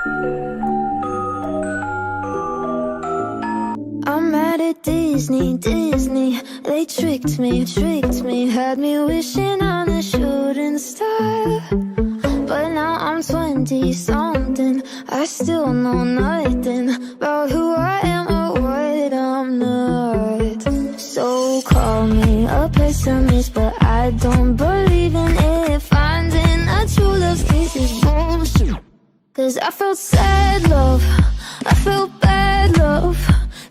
I'm mad at Disney, they tricked me, had me wishing on a shooting star. But now I'm 20-something, I still know nothing about who I am or what I'm not. So call me a pessimist, but I don't believe in it. Finding a true love's kiss is bullshit. 'Cause I felt sad love, I felt bad love,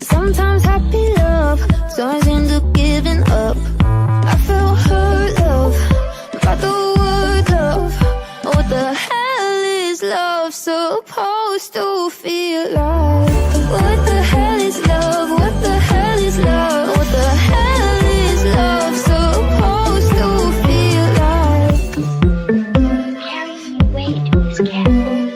sometimes happy love turns into giving up. I felt hurt love, by the word love. What the hell is love supposed to feel like? What the hell is love? What the hell is love? What the hell is love supposed to feel like? Carry your weight in this castle,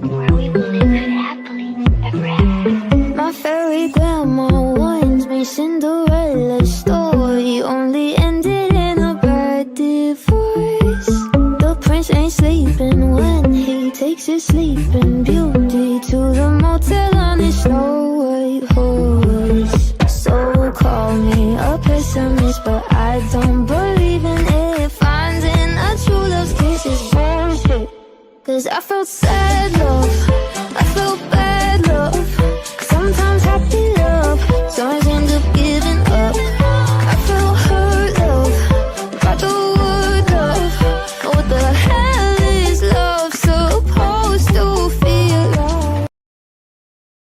where we will live happily ever after. My fairy grandma warns me Cinderella's story only ended in a bad divorce. The prince ain't sleeping when he takes his sleeping beauty to the motel on his Snow White horse. So call me a pessimist, but I don't believe in it. Finding a true love's kiss is bullshit. 'Cause I felt sad love,